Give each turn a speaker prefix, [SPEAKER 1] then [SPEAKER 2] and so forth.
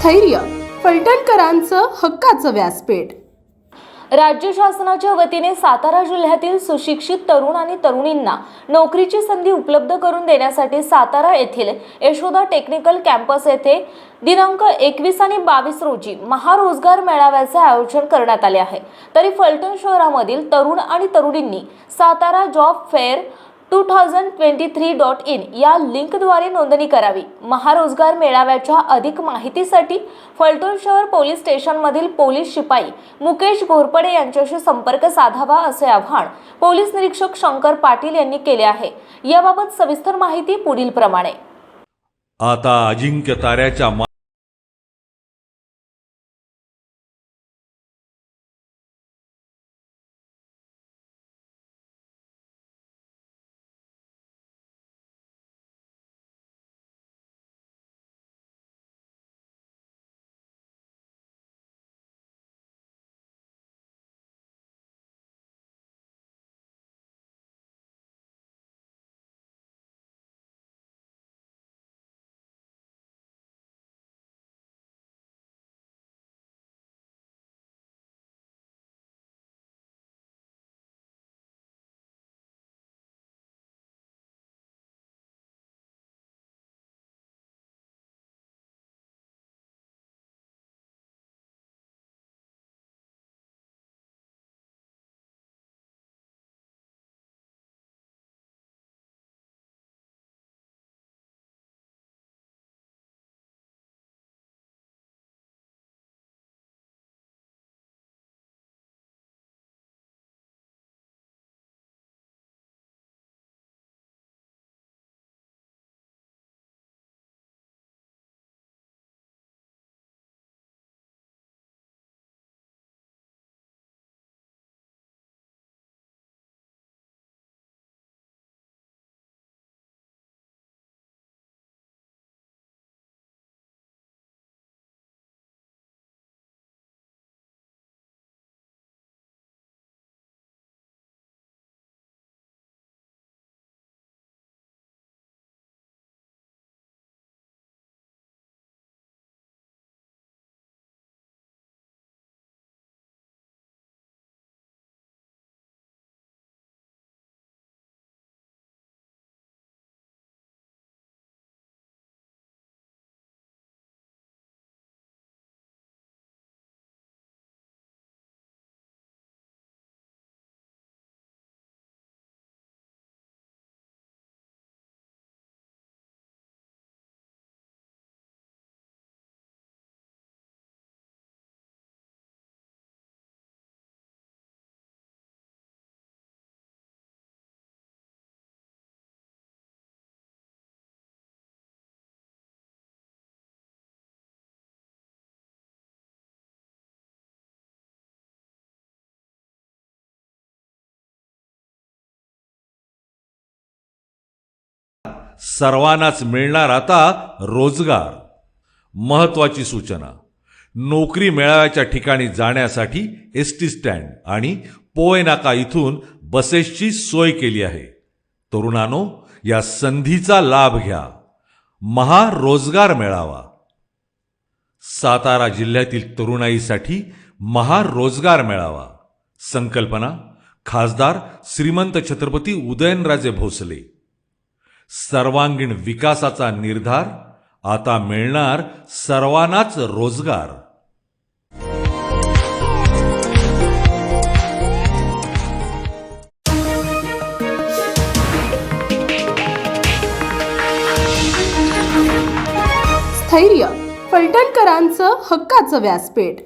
[SPEAKER 1] स्थैर्य फलटणकरांचं हक्काचं व्यासपीठ।
[SPEAKER 2] राज्य शासनाच्या वतीने सातारा जिल्ह्यातील सुशिक्षित तरुण आणि तरुणींना नोकरीची संधी उपलब्ध करून देण्यासाठी सातारा येथील यशोदा टेक्निकल कॅम्पस येथे दिनांक 21 आणि 22 रोजी महारोजगार मेळाव्याचे आयोजन करण्यात आले आहे। तरी फलटण शहरामधील तरुण आणि तरुणींनी सातारा जॉब फेअर 2023.in या लिंकद्वारे नोंदणी करावी। महारोजगार मेळाव्याच्या अधिक माहितीसाठी फलटण शहर पोलीस स्टेशनमधील पोलीस शिपाई मुकेश घोरपडे यांच्याशी संपर्क साधावा असे आवाहन पोलीस निरीक्षक शंकर पाटील यांनी केले आहे। याबाबत सविस्तर माहिती पुढील प्रमाणे।
[SPEAKER 3] आता अजिंक्य ताऱ्याच्या सर्वांनाच मिळणार आता रोजगार। महत्त्वाची सूचना, नोकरी मेळाव्याच्या ठिकाणी जाण्यासाठी एसटी स्टँड आणि पोय नाका इथून बसेसची सोय केली आहे। तरुणांनो, या संधीचा लाभ घ्या। महारोजगार मेळावा सातारा जिल्ह्यातील तरुणाईसाठी महारोजगार मेळावा। संकल्पना खासदार श्रीमंत छत्रपती उदयनराजे भोसले। सर्वांगीण विकासाचा निर्धार, आता मिळणार सर्वांनाच रोजगार।
[SPEAKER 1] स्थैर्य फलटणकरांचं हक्काचं व्यासपीठ।